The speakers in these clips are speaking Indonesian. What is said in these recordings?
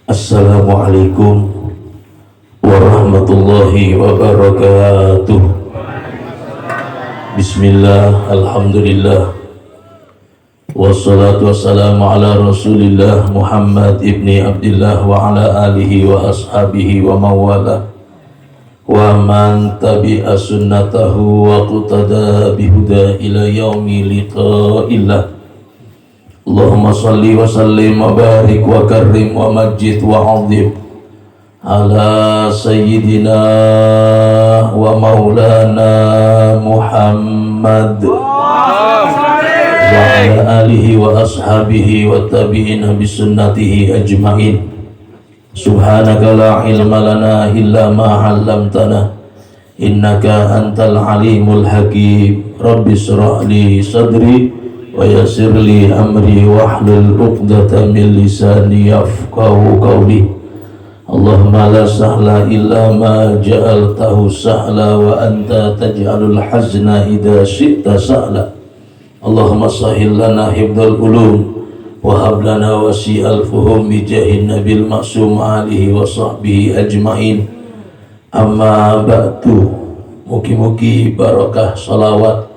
Assalamualaikum warahmatullahi wabarakatuh. Bismillah, alhamdulillah, wassalatu wassalamu ala rasulillah Muhammad ibni Abdillah wa ala alihi wa ashabihi wa mawala wa man tabi'a sunnatahu wa qutada bihuda ila yaumi liqa'illah. Allahumma salli wa sallim wa barik wa karrim wa majid wa azim ala sayyidina wa maulana Muhammad wa ala alihi wa ashabihi wa tabi'ina bisunnatihi ajma'in. Subhanaka la ilma lana illa ma 'allamtana innaka antal alimul hakim. Rabbi shrah li sadri wa yassir li amri wahlul 'uqdatam min lisani yafqahu qawli. Allahumma la sahla illa ma ja'altahu sahla wa anta taj'alul hazna idza syi'ta sahla. Allahumma sahhil lana hifdzal ulum wa hab lana wasi'al fuhum bi jahin nabil ma'sum alihi wa sahbihi ajmain. Amma ba'du. Mugi-mugi barakah salawat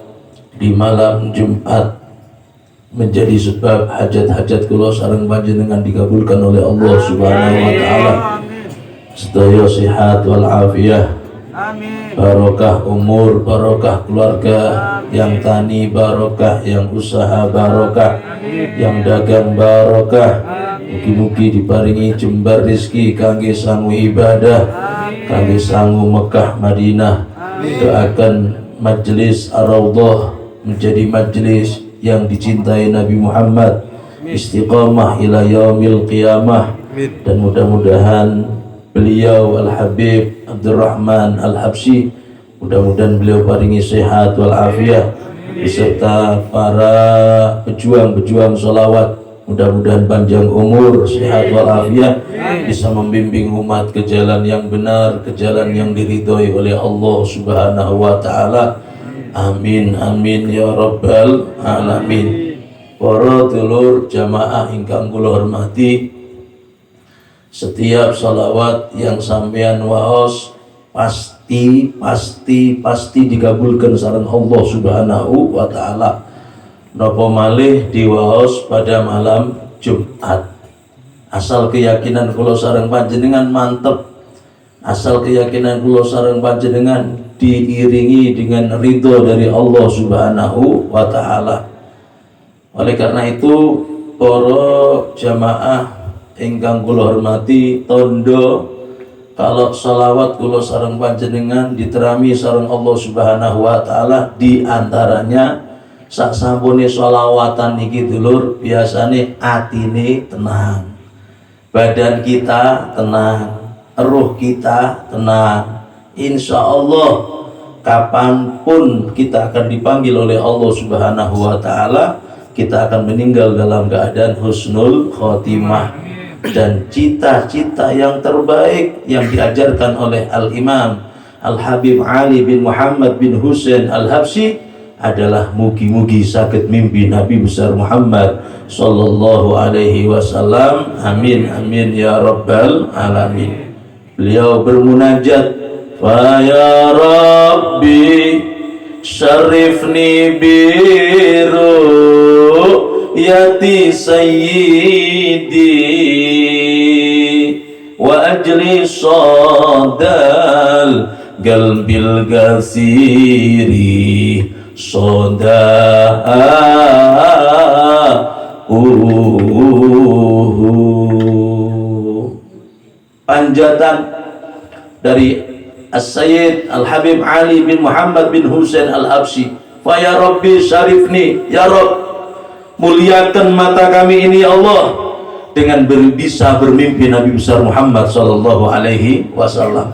di malam Jumat menjadi sebab hajat-hajat kula sareng panjenengan dikabulkan oleh Allah Subhanahu wa taala. Sedaya sehat wal afiyah. Amin. Barokah umur, barokah keluarga, yang tani barokah, yang usaha barokah, yang dagang barokah. Mugi-mugi diparingi jembar rizki kangge sangu ibadah, kangge sangu Mekah Madinah. Doakan majelis Ar-Raudhah menjadi majelis yang dicintai Nabi Muhammad, istiqamah ila yaumil qiyamah, dan mudah-mudahan beliau Al-Habib Abdurrahman Al-Habsyi, mudah-mudahan beliau paringi sehat wal afiyah beserta para pejuang-pejuang sholawat, mudah-mudahan panjang umur, sehat wal afiyah, bisa membimbing umat ke jalan yang benar, ke jalan yang diridhoi oleh Allah Subhanahu wa taala. Amin amin ya rabbal alamin. Para dulur jamaah ingkang kula hormati, setiap salawat yang sampean waos pasti dikabulkan sareng Allah Subhanahu wa taala. Napa malih diwaos pada malam Jumat. Asal keyakinan kula sareng panjenengan mantep. Asal keyakinan kula sareng panjenengan diiringi dengan ridho dari Allah Subhanahu wa taala. Oleh karena itu, para jamaah ingkang kula hormati, tondo kalau salawat kula sareng panjenengan diterami sareng Allah Subhanahu wa taala, di antaranya sak sampune sholawatan niki dulur, biasane atine tenang, badan kita tenang, ruh kita tenang. Insya Allah kapanpun kita akan dipanggil oleh Allah Subhanahu wa taala, kita akan meninggal dalam keadaan husnul khotimah dan cita-cita yang terbaik yang diajarkan oleh Al-Imam Al-Habib Ali bin Muhammad bin Husain Al-Habsyi adalah mugi-mugi sakit mimpi Nabi besar Muhammad sallallahu alaihi wasallam. Amin amin ya rabbal alamin. Beliau bermunajat, fa ya rabbi syarifni biru yati sayyidi wa ajli sadal galbil gasiri panjatan dari As-Sayyid Al-Habib Ali bin Muhammad bin Husain Al-Habsyi. Fa ya Rabbi syarifni, ya Rabb, muliakan mata kami ini ya Allah dengan bisa bermimpi Nabi besar Muhammad sallallahu alaihi wasallam.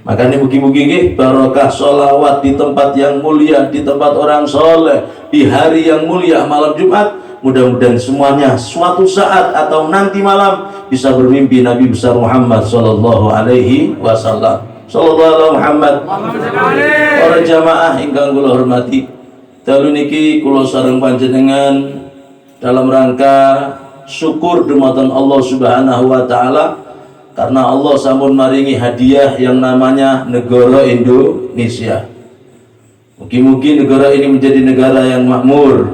Makanya mugi-mugi barokah sholawat di tempat yang mulia, di tempat orang soleh, di hari yang mulia malam Jumat. Mudah-mudahan semuanya suatu saat atau nanti malam bisa bermimpi Nabi besar Muhammad sallallahu alaihi wasallam. Sallallahu Muhammad. Para jamaah ingkang kula hormati, dalu niki kula sareng panjenengan dalam rangka syukur dumateng Allah Subhanahu wa taala karena Allah sampun maringi hadiah yang namanya negara Indonesia. Mungkin negara ini menjadi negara yang makmur,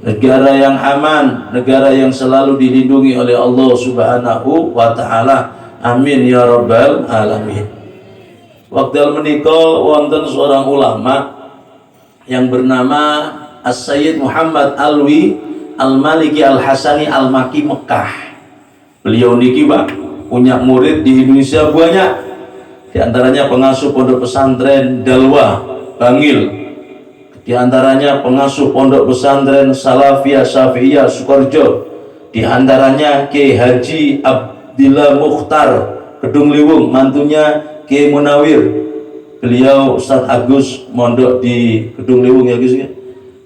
negara yang aman, negara yang selalu dilindungi oleh Allah Subhanahu wa taala. Amin ya rabbal alamin. Wekdal menika wonten seorang ulama yang bernama As-Sayyid Muhammad Alwi Al-Maliki Al-Hasani Al-Maki Mekah. Beliau niki Pak punya murid di Indonesia banyak. Di antaranya pengasuh pondok pesantren Dalwa Bangil. Di antaranya pengasuh pondok pesantren Salafiyah Syafi'iyah Sukoharjo. Di antaranya Kiai Haji Abdillah Mukhtar Kedung Liwung, mantunya Kiai Munawir. Beliau Ustadz Agus mondok di Kedung Liwung ya guys ya.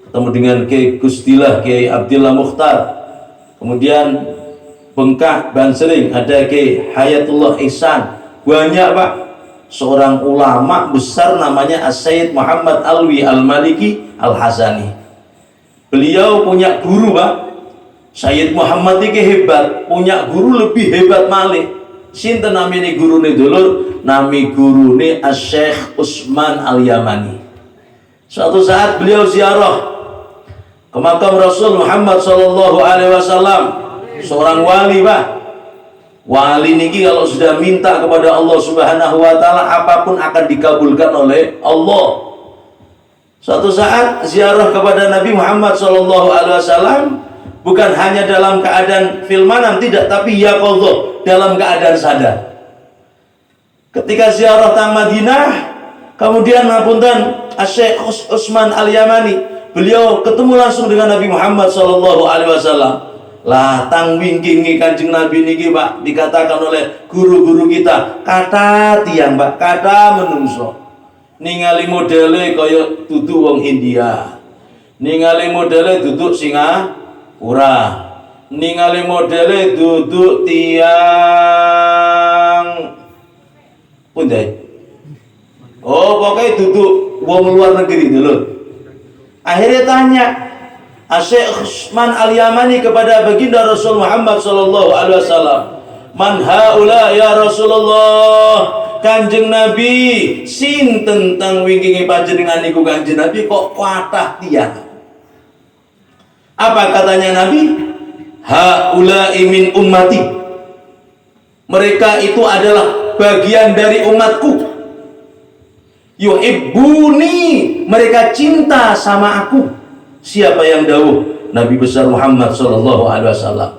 Ketemu dengan Kiai Gustilah Kiai Abdillah Mukhtar. Kemudian Bengkak Bansering ada Kiai Hayatullah Ihsan. Banyak Pak. Seorang ulama besar namanya As-Sayyid Muhammad Alwi Al-Maliki Al-Hasani. Beliau punya guru Pak. Sayyid Muhammad ini hebat, punya guru lebih hebat malih. Sinten namine gurune dulur? Nami gurune Asy-Syaikh Utsman Al-Yamani. Suatu saat beliau ziarah ke makam Rasul Muhammad sallallahu alaihi wasallam. Seorang wali Pak. Wali niki kalau sudah minta kepada Allah Subhanahu wa taala apapun akan dikabulkan oleh Allah. Suatu saat ziarah kepada Nabi Muhammad sallallahu alaihi wasallam bukan hanya dalam keadaan filmanan tidak, tapi yaqadhah, dalam keadaan sadar. Ketika ziarah tang Madinah, kemudian ngapunten Asy-Syaikh Utsman Al-Yamani, beliau ketemu langsung dengan Nabi Muhammad sallallahu alaihi wasallam. Lah tang wingkingi Kanjeng Nabi niki Pak dikatakan oleh guru-guru kita kata tiang Pak, kata menungso. Ningali modele kaya dudu wong India. Ningali modele duduk Singapura. Ningali modele duduk tiang Pundai. Oh, pokoknya duduk wong luar negeri dulu. Akhirnya tanya Asy-Syaikh Utsman Al-Yamani kepada baginda Rasul Muhammad sallallahu alaihi wasallam, "Man haula ya Rasulullah?" Kanjeng Nabi, sinten tentang wingingi panjenengan niku Kanjeng Nabi kok kuatah tiang? Apa katanya Nabi? Haula min ummati. Mereka itu adalah bagian dari umatku. Yuhibbuni, mereka cinta sama aku. Siapa yang dawuh? Nabi besar Muhammad sallallahu alaihi wasallam.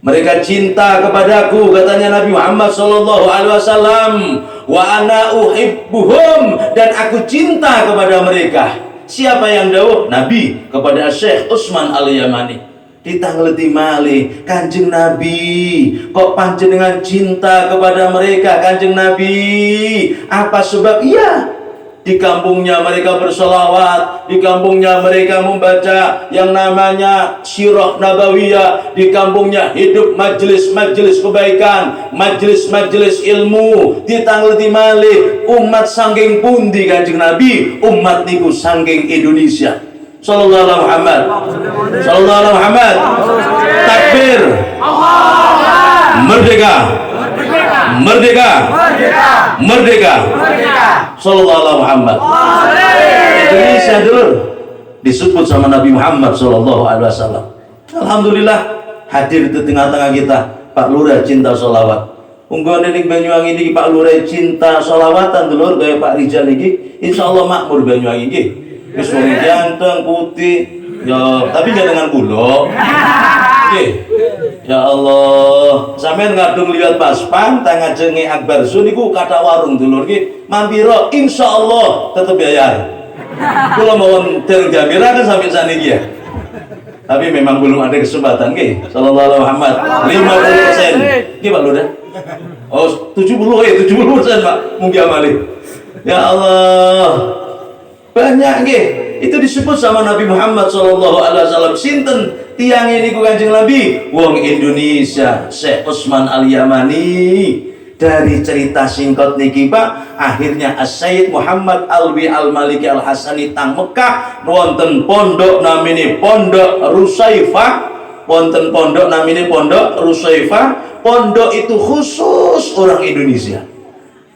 Mereka cinta kepadaku, katanya Nabi Muhammad sallallahu alaihi wasallam. Wa ana uhibbuhum, dan aku cinta kepada mereka. Siapa yang dawuh? Nabi kepada Syekh Utsman Al-Yamani. Ditangleti malih, Kanjeng Nabi, kok panjenengan cinta kepada mereka Kanjeng Nabi? Apa sebab? Iya, di kampungnya mereka bersolawat, di kampungnya mereka membaca yang namanya Sirah Nabawiyah, di kampungnya hidup majelis-majelis kebaikan, majelis-majelis ilmu. Ditangleti malih, umat sangking pundi Kanjeng Nabi? Umat niku sangking Indonesia. Sallallahu alaihi Muhammad. Sallallahu alaihi Muhammad. Takbir. Merdeka. Merdeka. Merdeka. Sallallahu alaihi Muhammad. Indonesia dulu disebut sama Nabi Muhammad sallallahu alaihi wasallam. Alhamdulillah hadir di tengah-tengah kita Pak Lurah cinta sholawat. Unggone ning Banyuwangi niki Pak Lurah cinta sholawatan dulur kaya Pak Rijal niki insyaallah makmur Banyuwangi niki. Wis wong ganteng putih ya, tapi jangan dengan kulo. Nggih. Ya Allah, sampean ngadung liwat Paspan tang ngajenge Akbar Sun niku kata warung dulur nggih. Mampira insyaallah tetep bayar. Kula mawon dereng jamiran kan sampai saniki ya. Tapi memang belum ada kesempatan nggih. Sallallahu alaihi Muhammad. 50%. Nggih Pak Lurah. Oh, 70% Pak. Mungkin amali. Ya Allah. Banyak nggih. Itu disebut sama Nabi Muhammad sallallahu alaihi wasallam. Sinten tiang ini ku Kanjeng Nabi? Wong Indonesia, Syekh Utsman Al-Yamani. Dari cerita singkat niki Pak, akhirnya As-Sayyid Muhammad Alwi Al-Maliki Al-Hasani tang Mekah wonten pondok namine Pondok Rusaifah, wonten pondok namanya Pondok Rusaifah. Pondok itu khusus orang Indonesia.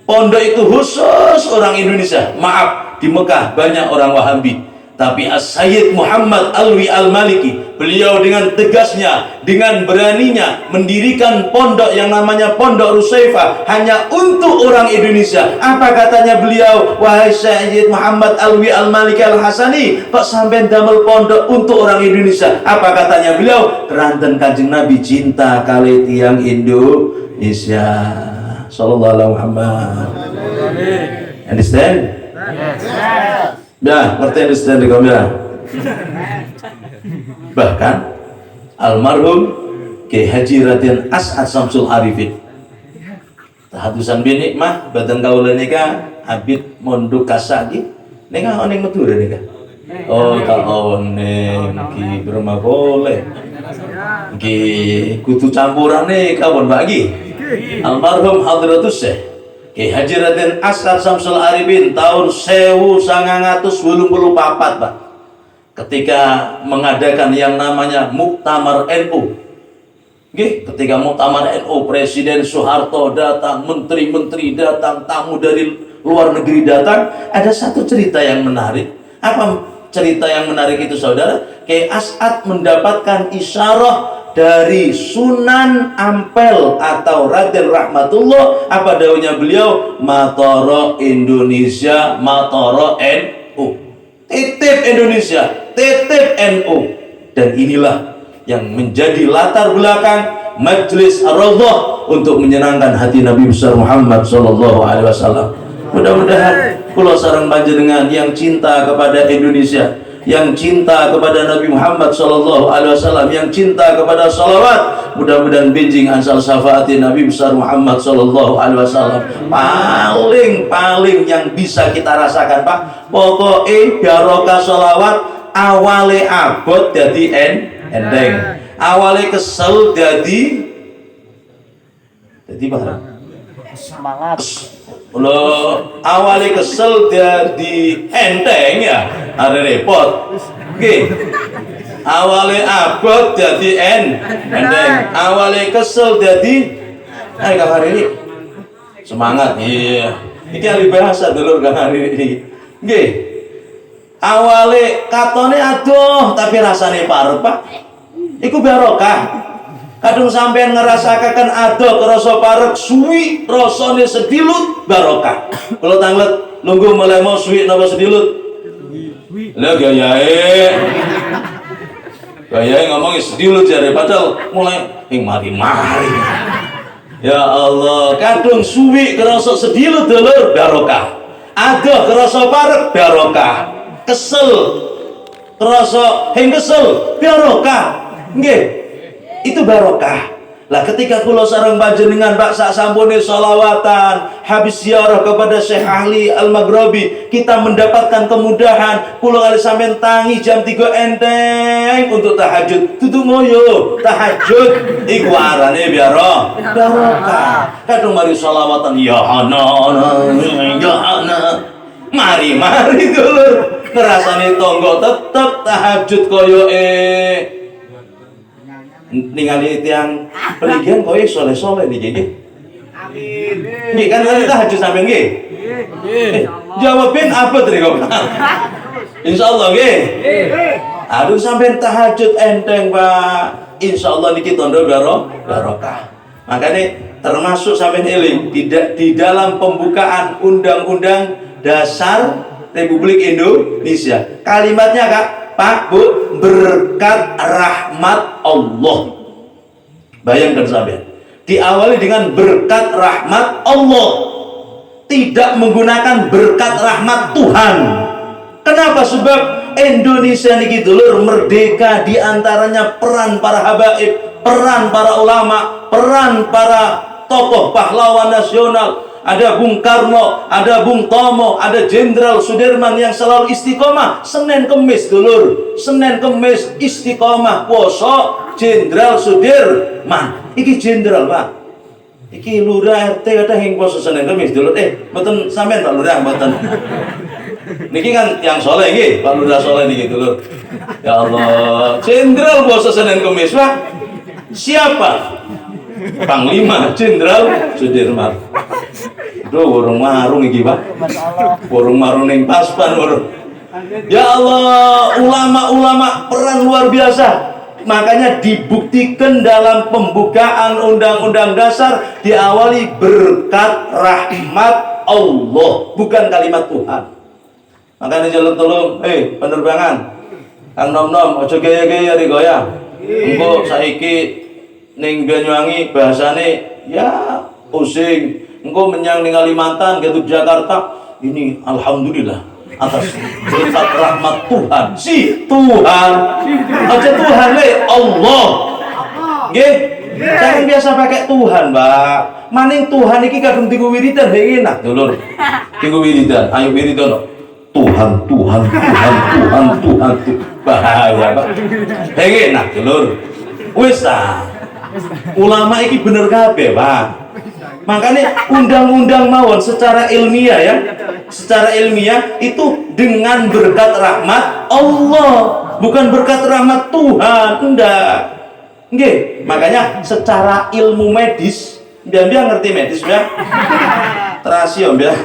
Pondok itu khusus orang Indonesia. Maaf, di Mekah banyak orang Wahabi. Tapi As-Sayyid Muhammad Alwi Al-Maliki, beliau dengan tegasnya, dengan beraninya mendirikan pondok yang namanya Pondok Rusaifah hanya untuk orang Indonesia. Apa katanya beliau? Wahai Sayyid Muhammad Alwi Al-Maliki Al-Hasani, kok sampai damel pondok untuk orang Indonesia? Apa katanya beliau? Keranten Kanjeng Nabi cinta kali tiang Indonesia. Sallallahu alaihi Muhammad. Understand? Yes. Ya, ngerti understand di kamera. Bahkan almarhum Kiai Haji Raden As'ad Samsul Arifin tahatusan bini mah badan kaula nika abid mondok kasagi nika oning Madura nika. Oh, tak oning ki berma boleh. Ki kudu campurane kawon bagi. Almarhum Hadratus Syekh Kiai Haji Raden As'ad Samsul Arifin tahun 1984 Pak, ketika mengadakan yang namanya Muktamar NU. Ketika Muktamar NU, Presiden Soeharto datang, menteri-menteri datang, tamu dari luar negeri datang. Ada satu cerita yang menarik. Apa cerita yang menarik itu saudara? Kiai As'ad mendapatkan isyarah dari Sunan Ampel atau Raden Rahmatullah. Apa daunnya beliau? Matoro Indonesia, Matoro NU. Titip Indonesia, titip NU. Dan inilah yang menjadi latar belakang Majelis Ar-Raudhah untuk menyenangkan hati Nabi besar Muhammad sallallahu alaihi wasallam. Mudah-mudahan kula sareng panjenengan yang cinta kepada Indonesia, yang cinta kepada Nabi Muhammad sallallahu alaihi wasallam, yang cinta kepada salawat, mudah-mudahan benjing ansal syafaati Nabi besar Muhammad sallallahu alaihi wasallam paling yang bisa kita rasakan Pak. Pokoknya barokah salawat awale abot dadi enteng, awale kesel dadi barang semangat. Lo awali kesel jadi enteng ya, ada repot. Awali abot jadi enteng, awali kesel jadi kang hari ini semangat. Iya, ini ahli bahasa dulu kang hari ini. Awali katone aduh tapi rasane parep Pak. Iku barokah. Kadung sampean ngerasakaken adoh kerasa parek suwi rasane sedilut barokah. Kalau tanglet lungguh mulai mau suwi napa sedilut? Lah gayae ngomong sedilut jare padahal mulai mari. Ya Allah, kadung suwi kerasa sedilut dulur barokah. Adoh kerasa parek barokah. Kesel kerasa kesel barokah. Nggih. Itu barokah. Lah ketika kula sareng panjenengan Pak sak sampune sholawatan habis ziarah kepada Syekh Ahli Al-Maghribi, kita mendapatkan kemudahan. Kula kali sampean tangi jam 3 enteng untuk tahajud. Dudu ngoyo, tahajud iku arane barokah. Kadung mari sholawatan ya ana. Mari dulur. Ngrasani tangga tetep tahajud koyo ningali tiang peligian kowe soleh-soleh niki. Amin. Nggih kan kita hajud sampean nggih. Jawabin apa tadi kok? Insyaallah nggih. Aduh sampean tahajud enteng Pak. Insyaallah niki tondo barokah. Makanya termasuk sampean eling di dalam pembukaan Undang-Undang Dasar Republik Indonesia. Kalimatnya Kak, Pak, Bu, berkat rahmat Allah. Bayangkan sampean, diawali dengan berkat rahmat Allah, tidak menggunakan berkat rahmat Tuhan. Kenapa? Sebab Indonesia niki dulur merdeka, diantaranya peran para habaib, peran para ulama, peran para tokoh pahlawan nasional. Ada Bung Karno, ada Bung Tomo, ada Jenderal Sudirman yang selalu istiqomah. Senin Kemis dulur, Senin Kemis istiqomah poso Jenderal Sudirman. Iki jenderal Pak, iki lurah RT kata yang poso Senin Kemis dulur. Mboten sampean Pak lurah mboten. Niki kan yang soleh nggih, Pak Lurah soleh niki dulur. Ya Allah, Jenderal Bos Senin Kemis Pak. Siapa? Panglima Jenderal Sudirman. Duh, warung marung iki Pak. Warung marung ning Paspan warung. Ya Allah, ulama-ulama peran luar biasa. Makanya dibuktikan dalam pembukaan Undang-Undang Dasar diawali berkat rahmat Allah, bukan kalimat Tuhan. Makanya jalan tolong, penerbangan, Kang Nom-nom, ojo gaya-gaya di goyang. Engko saiki ning Banyuwangi bahasane ya pusing. Engko menyang ning Kalimantan ke Jakarta, ini alhamdulillah atas berkat rahmat Tuhan. Si Tuhan aja Tuhan Allah nggih. Jangan biasa pakai Tuhan Mbak, maning Tuhan iki kadung tinggu wiridan enak dulur. Tinggu wiridan, ayo wiridan Tuhan Tuhan Tuhan Tuhan Tuhan bahaya Pak, enak dulur. Wis ulama iki bener kabeh Pak. Makanya undang-undang mawon secara ilmiah ya, secara ilmiah itu dengan berkat rahmat Allah, bukan berkat rahmat Tuhan, enggak. Nggih, makanya secara ilmu medis, dia ngerti medis ya. Terasium ya.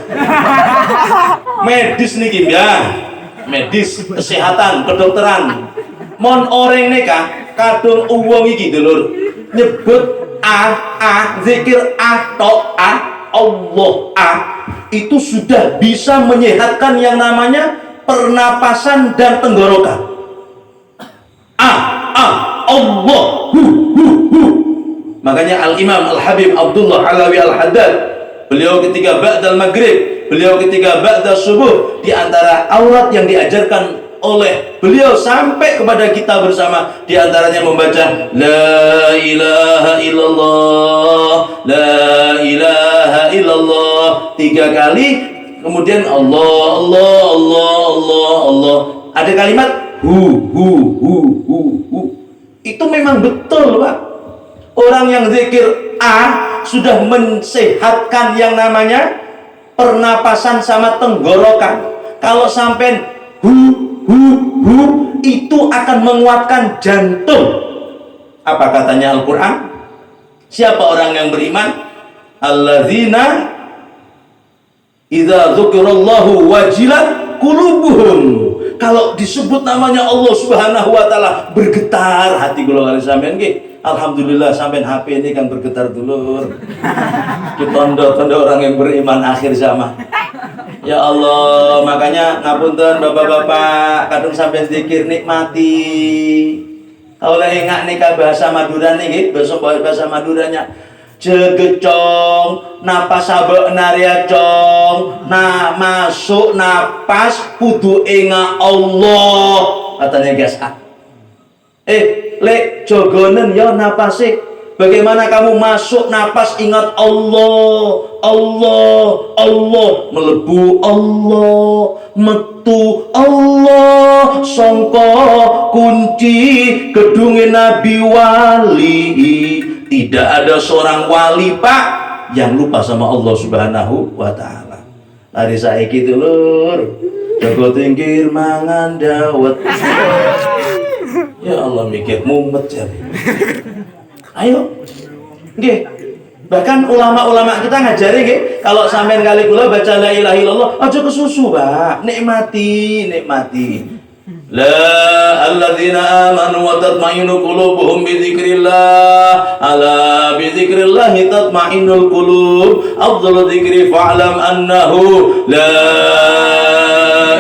Medis niki ya. Medis, kesehatan, kedokteran. Mon orang neka kadung uwong iki dulur nyebut zikir Allah itu sudah bisa menyehatkan yang namanya pernapasan dan tenggorokan. Allah makanya Al-Imam Al-Habib Abdullah Alawi Al-Haddad, beliau ketika ba'dal maghrib, beliau ketika ba'dal subuh, di antara aurat yang diajarkan oleh beliau sampai kepada kita bersama di antaranya membaca la ilaha illallah, la ilaha illallah 3 kali, kemudian Allah Allah Allah Allah Allah, ada kalimat hu. Itu memang betul Pak, orang yang zikir sudah mensehatkan yang namanya pernapasan sama tenggorokan. Kalau sampai hu itu akan menguatkan jantung. Apa katanya Al-Quran? Siapa orang yang beriman? Alladzina idza dzukirallahu wajilat qulubuhum. Kalau disebut namanya Allah Subhanahu wa taala bergetar hati kula kali sampean nggih. Alhamdulillah sampean HP ini kan bergetar dulur. Tanda-tanda orang yang beriman akhir zaman. Ya Allah, makanya ngapunten bapak-bapak, kadung sampai zikir nikmati. Oleh ingat nikah bahasa Madura nih, besok bahasa Maduranya. Jegecong, napas sabek naria cong, masuk napas kudu ingat Allah. Katanya guys, lek jogonen ya napasik. Bagaimana kamu masuk napas ingat Allah, Allah, Allah, melebu Allah, metu Allah, songko kunci gedungin Nabi Wali. Tidak ada seorang wali Pak yang lupa sama Allah Subhanahu wa taala. Hari saiki dulur, jago tingkir mangan dawet. Ya Allah mikir mumet jare. Ayo, nggih. Bahkan ulama-ulama kita ngajari nggih, kalau sampean kali kula baca la ilaha illallah, aja kesusu, Pak. Nikmati. La alladzina amanu wa tatma'innu qulubuhum bi dzikrillah. Ala bi dzikrillah tatma'innul qulub. Afdhalu dzikri fa'lam annahu la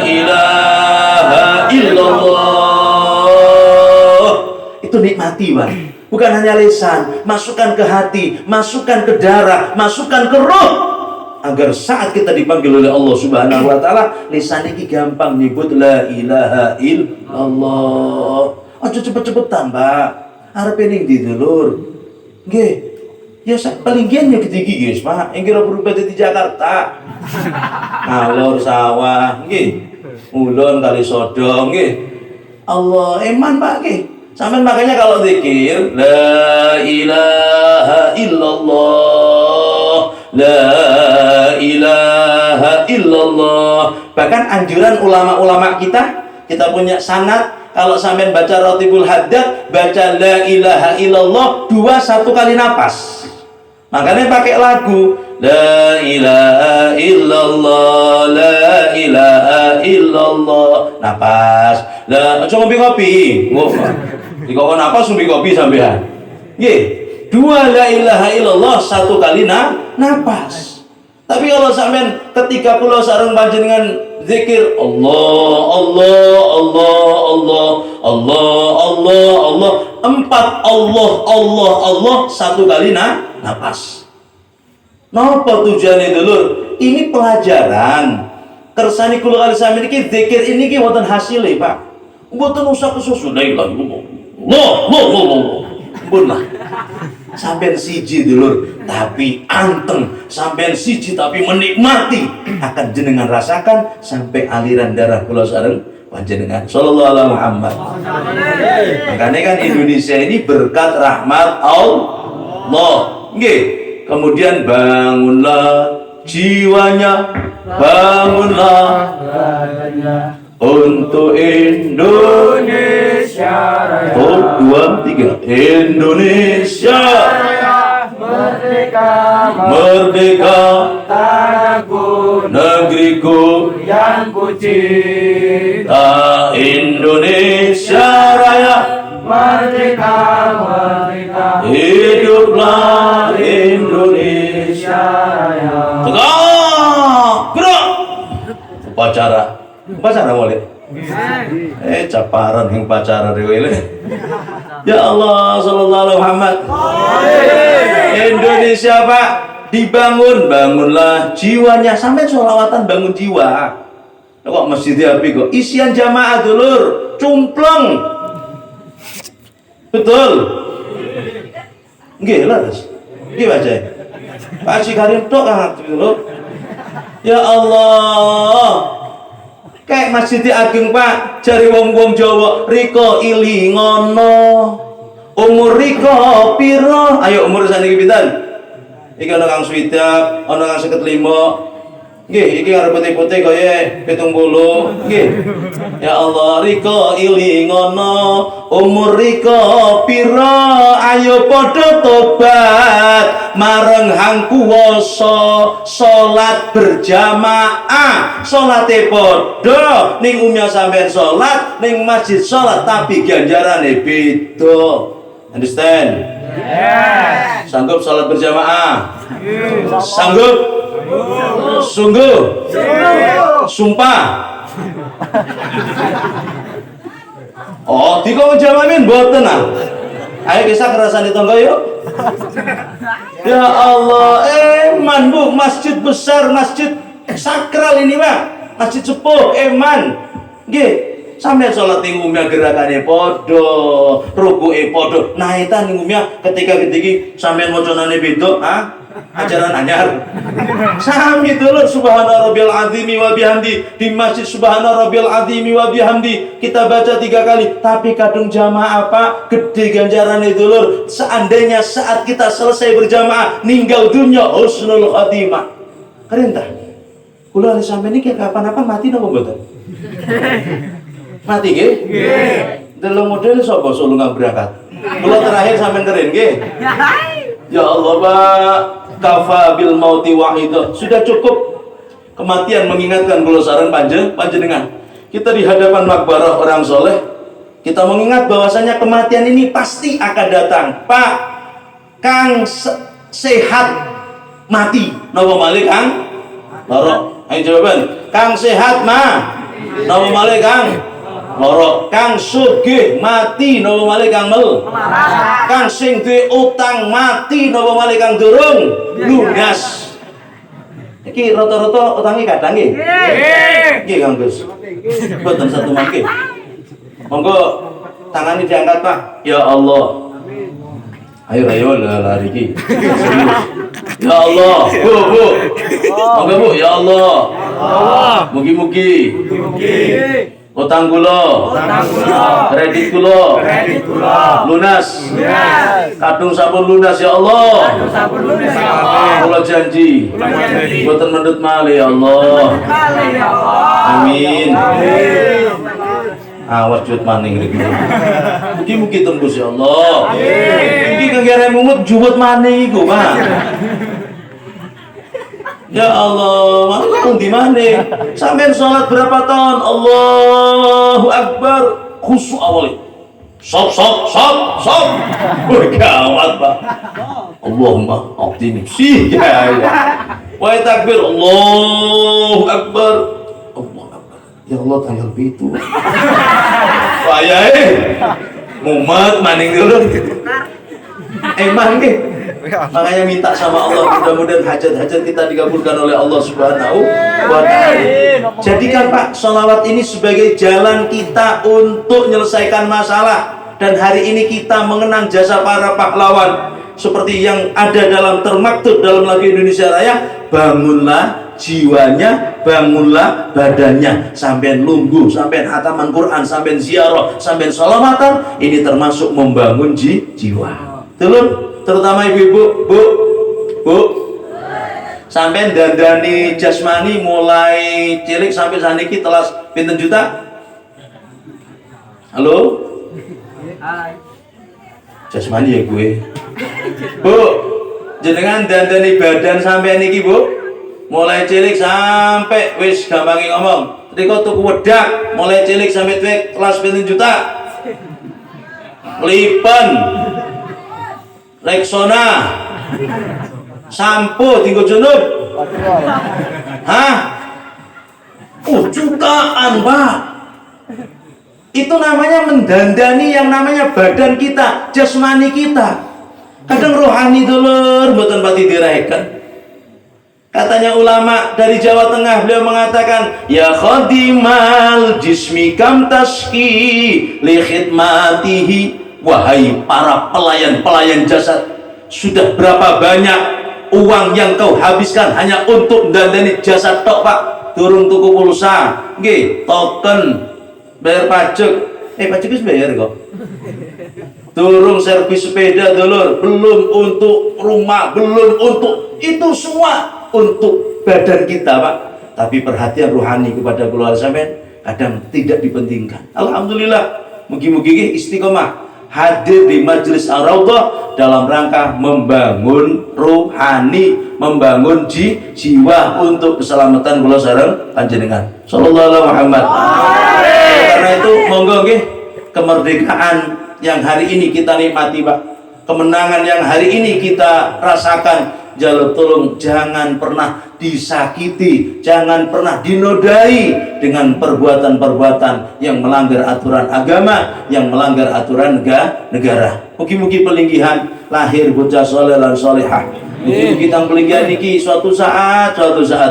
ilaha illallah. Itu nikmati, Pak. Bukan hanya lisan, masukkan ke hati, masukkan ke darah, masukkan ke roh, agar saat kita dipanggil oleh Allah Subhanahu wa taala, lisan ini gampang nyebut la ilaha illallah. Aja cepet-cepetan, Pak. Arep ning ndi dulur? Nggih. Ya palinggiannya gede guys, Pak. Yang kira berubah di Jakarta. Ngalor sawah, nggih. Ulun kali sodong, nggih. Allah eman, Pak, nggih. Sampai makanya kalau zikir la ilaha illallah, la ilaha illallah. Bahkan anjuran ulama-ulama kita punya sanad, kalau sampean baca Ratibul Haddad, baca la ilaha illallah 1 kali napas. Makanya pakai lagu la ilaha illallah, la ilaha illallah, napas. La aja ngopi-ngopi. Dikon napas ngombe kopi sampean. Nggih, 2 la ilaha illallah 1 kali napas. Tapi kalau sampean ketika kula sareng panjenengan zikir Allah Allah Allah Allah Allah Allah Allah 4 Allah Allah Allah 1 kali napas. Napa tujuane dulur? Ini pelajaran. Kersane kula kali sampeyan iki zikir ini ki wonten hasile, Pak. Mboten usah kesusunan la Allah. Bunlah. Sampeyan siji dulur, tapi anteng. Sampeyan siji tapi menikmati. Akan jenengan rasakan sampai aliran darah kula sareng panjenengan. Sallallahu alaihi Muhammad. Makanya kan Indonesia ini berkat rahmat Allah. Nggih. Kemudian bangunlah jiwanya, bangunlah untuk Indonesia Raya. 1, 2, 3. Indonesia Raya, merdeka, merdeka, tanahku, negeriku yang ku cinta. Indonesia Raya, merdeka, merdeka, hiduplah Indonesia Raya. Tegak, gerak. Upacara boleh. Caparan yang pacaran dewe. Ya Allah, sallallahu alaihi Muhammad. Indonesia Pak, bangunlah jiwanya. Sampai sholawatan bangun jiwa. Kok masjidnya api kok? Isian jamaah dulur, cumpleng. Betul. Nggih laras. Nggih baca. Pak Haji Karim tok kan dulu. Ya Allah. Kayak Masjid Ageng Pak, jari wong-wong Jawa, riko ili ngono. Umur riko piro? Ayo umur saniki pinten? Iki ana kang swidak, ana kang 55. Nggih, iki arep putih-putih kaya 70. Nggih. Ya Allah, riko ili ngono, umur riko piro? Ayo padha tobat mareng hang kuwasa, salat berjamaah. Salate padha, ning umya sampean salat, ning masjid salat tapi ganjarane beda. Understand? Yes. Sanggup salat berjamaah? Sanggup? Sungguh? Sumpah? Oh, dikon jawamin mboten ah. Ayo kisah kerasan di tangga yuk. Ya Allah, eman Bu, masjid besar, masjid sakral ini Pak. Masjid sepuh, eman. Nggih, sampeyan salat ing umumnya gerakane padha, rukuke padha. Nah, eta ning umumnya ketika sampeyan macanane beda, ajaran anyar. Sami dulur subhana rabbiyal azimi wa bihamdi di masjid subhana rabbiyal azimi wa bihamdi kita baca 3 kali, tapi kadung jamaah Pak gede ganjarane dulur. Seandainya saat kita selesai berjamaah ninggal dunia husnul khatimah. Keren tah? Kula ali sampeyan iki kapan-kapan mati napa mboten? Mati nggih? Nggih. Delok model sapa sulungan berangkat. Kula terakhir sampeyan keren nggih? Ya Allah Pak, kafa bil mauti wahidah. Sudah cukup kematian mengingatkan kula sareng panjenengan. Kita di hadapan makbarah orang soleh, kita mengingat bahwasanya kematian ini pasti akan datang. Pak, Kang sehat mati, napa malih Kang? Loro. Ayo jawaban. Kang sehat napa malih Kang? Loro. Kang sugih mati napa malih Kang mel? Kang sing duwe utang mati napa malih Kang durung lunas. Iki rata-rata utange kadang nggih. Nggih Kang Gus. Boten satu mangke. Monggo tangane diangkat Pak. Ya Allah. Ayo lari iki. Ya Allah. Bu. Monggo Bu, ya Allah. Mugi-mugi. Utang kula, kredit kula, lunas, kadung sampun lunas ya Allah. kula janji mboten mendut malih ya Allah. Amin. Awas cut maning iki. Mugi-mugi tembus ya Allah. Iki kengere mumut jubut maning iku, Pak. Ya Allah, mangkang di mana? Sampai sholat berapa tahun? Allahu Akbar, khusyuk awalnya. Sob. Gawat, Pak. Allahumma optimis. Ya. Wahai takbir, Allahu Akbar. Ya Allah tanggal itu. Payah mumet maning dulu. Emang nih. Makanya minta sama Allah mudah-mudahan hajat-hajat kita dikabulkan oleh Allah Subhanahu wa ta'ala. Jadikan Pak sholawat ini sebagai jalan kita untuk menyelesaikan masalah. Dan hari ini kita mengenang jasa para pahlawan seperti yang ada dalam termaktub dalam lagu Indonesia Raya. Bangunlah jiwanya, bangunlah badannya. Sampai lungguh, sampai hataman Quran, sampai ziarah, sampai sholawatan. Ini termasuk membangun jiwa. Telur terutama ibu-ibu, bu, sampai dandani jasmani mulai cilik sampai saniki telas pinten juta? Halo? Jasmani ya gue. Bu, jenengan dandani badan sampai niki bu, mulai cilik sampai wis gampangi ngomong. Riko tuku wedak mulai cilik sampai tuwek telas pinten juta? Lipen. Rexona, sampo tinggal junub, hah? Jutaan Pak. Itu namanya mendandani yang namanya badan kita, jasmani kita. Kadang rohani dulur, mboten pati diraikan. Katanya ulama dari Jawa Tengah, beliau mengatakan, ya khadimal jismi kam taski li khidmatihi. Wahai para pelayan-pelayan jasad, sudah berapa banyak uang yang kau habiskan hanya untuk dandani jasad tok Pak? Durung tuku pulsa, nggih, token, bayar pajak. Pajak wis bayar kok. Durung servis sepeda dulur, belum untuk rumah, belum untuk itu semua untuk badan kita Pak. Tapi perhatian rohani kepada keluarga sampean kadang tidak dipentingkan. Alhamdulillah, mugi-mugi istiqomah hadir di Majelis Ar-Raudhah dalam rangka membangun rohani, membangun jiwa untuk keselamatan kula sareng panjenengan. Sallallahu alaihi Muhammad. Karena itu monggo nggih kemerdekaan yang hari ini kita nikmati Pak. Kemenangan yang hari ini kita rasakan. Jalur tolong jangan pernah disakiti, jangan pernah dinodai dengan perbuatan-perbuatan yang melanggar aturan agama, yang melanggar aturan negara. Mugi-mugi pelinggihan lahir bocah soleh lan solehah. Mugi-mugi tang pelinggihan niki suatu saat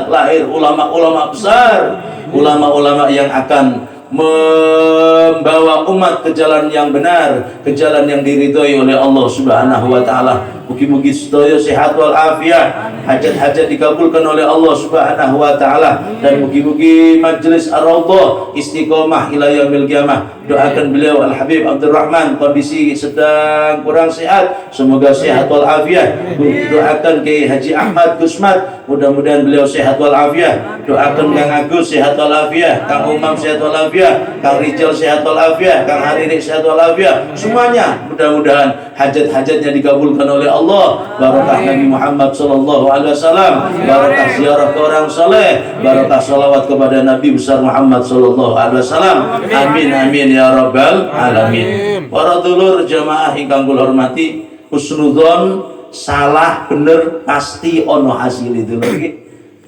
lahir ulama-ulama besar, ulama-ulama yang akan membawa umat ke jalan yang benar, ke jalan yang diridhoi oleh Allah Subhanahu wa taala. Mugi-mugi sedaya sehat wal afiat, hajat-hajat dikabulkan oleh Allah Subhanahu wa taala, dan mugi-mugi Majelis Ar-Raudhah istiqomah ila yaumil qiyamah. Doakan beliau Al Habib Abdul Rahman kondisi sedang kurang sehat, semoga sehat wal afiat. Doakan Kiai Haji Ahmad Gusmat, mudah-mudahan beliau sehat wal afiat. Doakan Kang Agus sehat wal afiat, Kang Umam sehat wal afiat, Kang Rijal sehat wal afiat, Kang Haririk sehat wal afiat. Semuanya mudah-mudahan hajat-hajatnya dikabulkan oleh Allah. Barakah Nabi Muhammad sallallahu alaihi wasallam, barakah ziarah ke orang saleh, barakah salawat kepada Nabi besar Muhammad sallallahu alaihi wasallam. Amin amin ya rabbal alamin. Para dulur jamaah ingkang kula hormati, husnudzon salah bener pasti ono hasil itu lagi.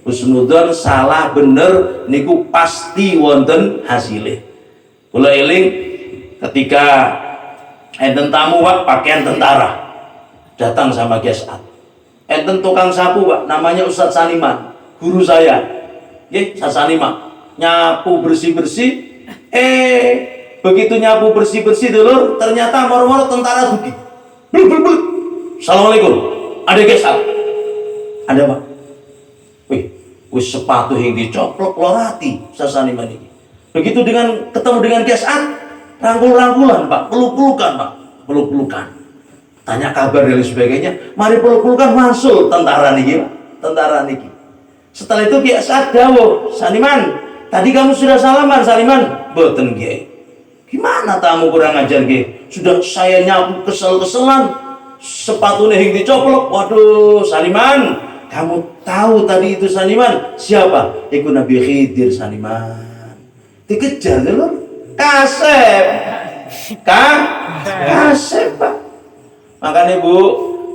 Husnudzon salah bener niku pasti wonten hasilnya. Kula eling ketika enten tamu Pak pakaian tentara datang sama Gesat. Enten tukang sapu Pak, namanya Ustadz Saniman, guru saya. Ustadz Saniman nyapu bersih-bersih. Begitu nyapu bersih-bersih dulu, ternyata moro-moro tentara duki. Bul. Assalamualaikum. Ada Gesat? Ada Pak. Wis sepatu yang dicoplok lorati Ustadz Saniman ini. Begitu ketemu dengan Gesat, rangkul-rangkulan Pak, peluk-pelukan Pak, peluk-pelukan. Tanya kabar dan sebagainya, mari peluk-pelukan masuk tentara nih Pak. tentara niki. Setelah itu Kiai As'ad dawuh, "Saniman, tadi kamu sudah salaman, Saniman?" "Mboten, Kiai." "Gimana tamu kurang ajar, Kiai? Sudah saya nyapu kesel-keselan, sepatunya hing dicoplok." "Waduh, Saniman, kamu tahu tadi itu Saniman siapa?" "Iku Nabi Khidir, Saniman." Dikejar dulu. Kasep. Kasep, Pak. Makanya Bu,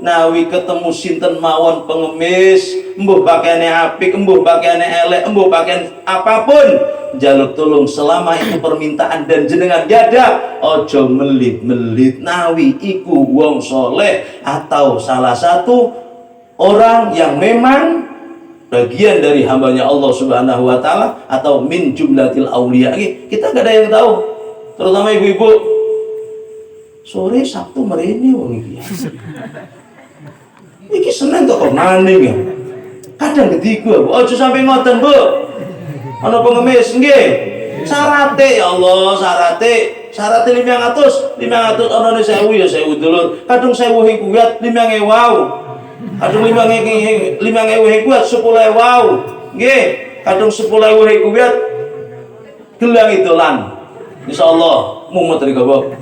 nawi ketemu sinten mawon pengemis, embuh pakaiannya apik, embuh pakaiannya elek, embuh pakaian apapun, jaluk tolong selama itu permintaan dan jenengan gada, ojo melit-melit, nawi iku wong soleh atau salah satu orang yang memang bagian dari hambanya Allah Subhanahu wa Ta'ala atau min jumlatil auliya. Kita gak ada yang tahu, terutama ibu-ibu. Sore Sabtu merene wong iki. Iki Senin kok maning ya. Kadang ketiga, Bu, aja sampai ngoten, Bu. Ana pengemis nggih. Syarate ya Allah, syarate 500 ana 1000 ya 1000 dulur. Kadung 1000 hing kuat 5000 wow. Kadung 5000 hing kuat 10000 wow. Nggih, kadung 10000 hing kuat gelang idolan. Insyaallah mumet dari gobok.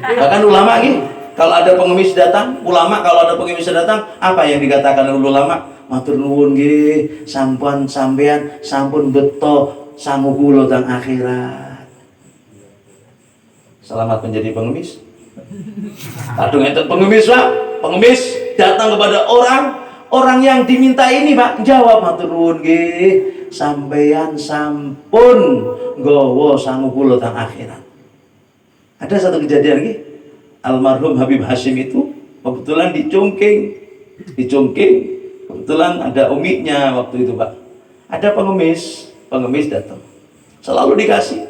Bahkan ulama ini, kalau ada pengemis datang, ulama kalau ada pengemis datang, apa yang dikatakan oleh ulama? Matur nuwun nggih, sampun sampean sampun beto sangu kula teng akhirat. Selamat menjadi pengemis. Kadung enten pengemis, Pak. Pengemis datang kepada orang yang diminta ini, Pak, jawab matur nuwun nggih, sampeyan sampun nggawa sangu kula teng akhirat. Ada satu kejadian lagi, almarhum Habib Hashim itu kebetulan dicungking, kebetulan ada uminya waktu itu, Pak. Ada pengemis datang, selalu dikasih.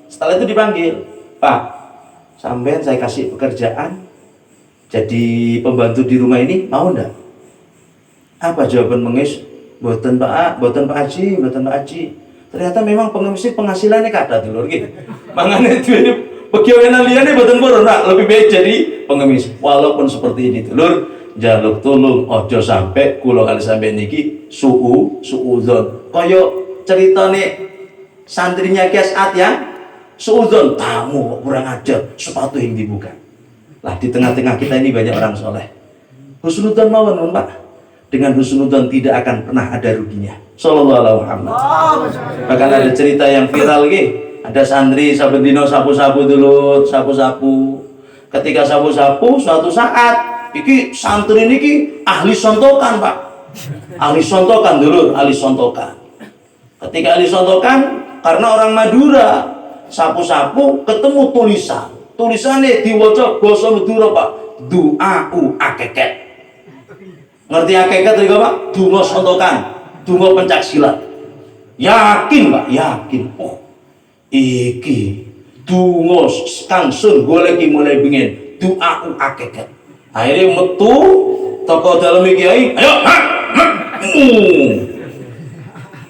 Setelah itu dipanggil, "Pak, sampean saya kasih pekerjaan jadi pembantu di rumah ini, mau ndak?" Apa jawaban pengemis? Boten Pak Haji. Ternyata memang pengemis penghasilannya kada dulur nggih. Mangane duwe pegawai liyane boten purun, Pak. Lebih baik jadi pengemis. Walaupun seperti ini dulur, jaluk tulung ojo sampai kula kali sampai niki suudzon. Kaya ceritane santrinya Kiai As'ad ya, suudzon, tamu kurang ajar, sepatu yang dibuka. Lah di tengah-tengah kita ini banyak orang soleh. Husnudzon mawon, Pak. Dengan husnudzon tidak akan pernah ada ruginya. Sallallahu alaihi Muhammad. Bahkan ada cerita yang viral nggih. Ada santri sabendino sapu-sapu dulu, sapu-sapu. Ketika sapu-sapu suatu saat iki santri niki ahli sontokan, Pak. Ahli sontokan dulu, ahli sontokan. Ketika ahli sontokan karena orang Madura, sapu-sapu ketemu tulisan. Tulisannya diwaca basa Madura, Pak. Du'au akeket. Ngerti akeket juga, Pak? Dungo sontokan, dungo pencak silat. Yakin, Pak, yakin. Oh, iki dungo kang sun goleki mulai bingin. Du'au akeket. Akhirnya metu toko dalam kiai, ayo,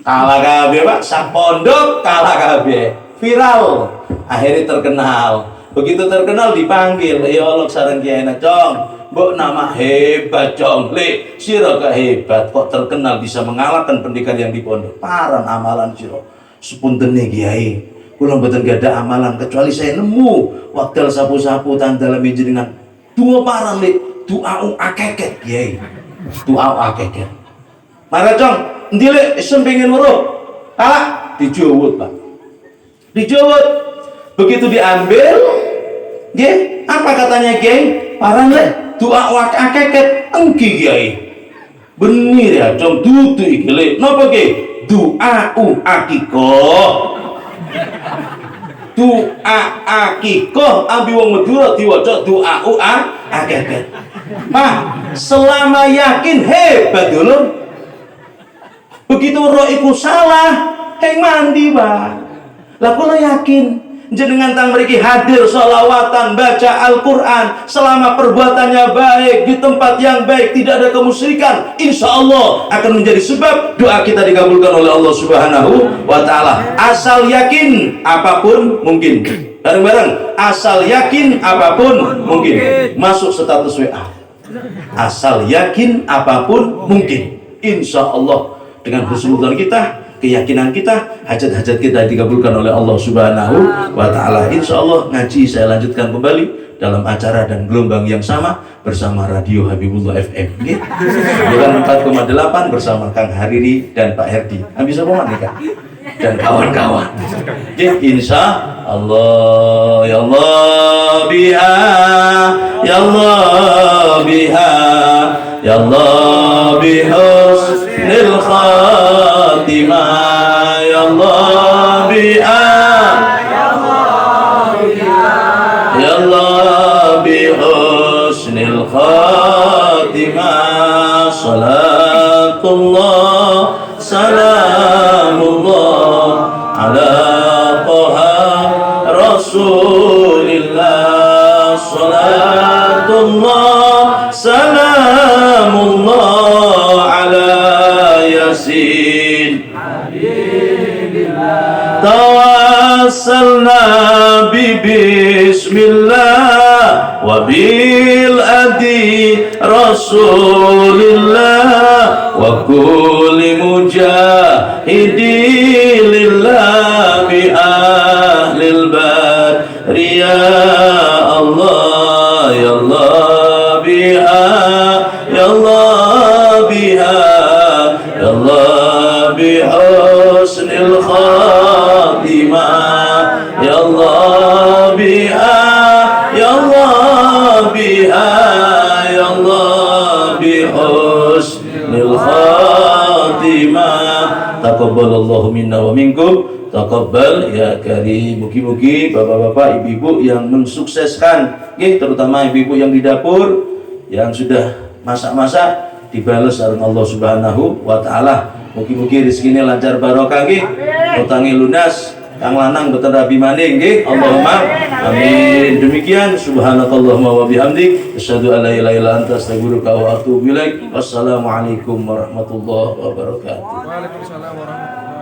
kalah kabeh, Pak. Sapondok kalah kabeh. Viral. Akhirnya terkenal. Begitu terkenal dipanggil, "Ya Allah sareng kiai Cong. Mbok nama hebat Cong, le sira hebat kok terkenal bisa mengalahkan pendekar yang di pondok. Paran amalan sira. Sepuntene kiai, kula mboten gadah amalan kecuali saya nemu wekdal sapu-sapu tandal jenengan. Dua paran le, du'au akeket kiai. Du'au akeket. Mara Cong, endi le isem pengen weruh? Kalah dijowot, Pak. Dijowot. Begitu diambil, nggih, apa katanya kiai? Paran le doa wak akeket engki kiai. Bener ya, Cong, dudu iki le. Napa ki? Du'au akikoh. Doa akikoh abi wong Madura diwaca du'au akeket. Pak, selama yakin hebat dulu. Begitu roh iku salah, heng mandi, Pak. Lah kula yakin jenengan tang mriki hadir sholawatan baca Al-Quran selama perbuatannya baik di tempat yang baik, tidak ada kemusyrikan, insya Allah akan menjadi sebab doa kita dikabulkan oleh Allah Subhanahu wa Ta'ala. Asal yakin apapun mungkin. Bareng-bareng, asal yakin apapun mungkin. Masuk status WA, Asal yakin apapun mungkin. Insya Allah dengan husnudzon kita, keyakinan kita, hajat-hajat kita dikabulkan oleh Allah Subhanahu wa Ta'ala. Insya Allah ngaji saya lanjutkan kembali dalam acara dan gelombang yang sama bersama Radio Habibullah FM. Bulan 4,8 bersama Kang Hariri dan Pak Herdi. Habis apa nih Kak? Dan kawan-kawan. Insya Allah. Ya Allah biha, ya Allah biha, ya Allah bihusnil khatimah, ya Allah biha, ya Allah bihusnil khatimah. Salatullah salamullah ala Taha Rasulillah. Salatullah salamullah ala Yasin tawassalna bi bismillah wa bil adi Rasulillah wa kulli mujahidi lillah bi ahlil badri. Ya Allah ya Allah biha, ya Allah biha, ya Allah bihusnil khatimah, ya Allah biha, ya Allah biha, ya Allah bihusnil khatimah. Taqabbalallahu minna wa minkum. Taqabbal ya karim. Mugi-mugi bapak-bapak, ibu-ibu yang mensukseskan, terutama ibu-ibu yang di dapur yang sudah masak-masak dibalas oleh Allah Subhanahu wa Ta'ala. Mugi-mugi rezekinya lancar barokah nggih, utange lunas, kang lanang boten rabi maning nggih. Allahumma amin. Demikian subhanakallahumma wa bihamdik asyhadu an la ilaha illa anta astaghfiruka wa atubu ilaik. Wassalamualaikum warahmatullahi wabarakatuh. Waalaikumsalam warahmatullahi wabarakatuh.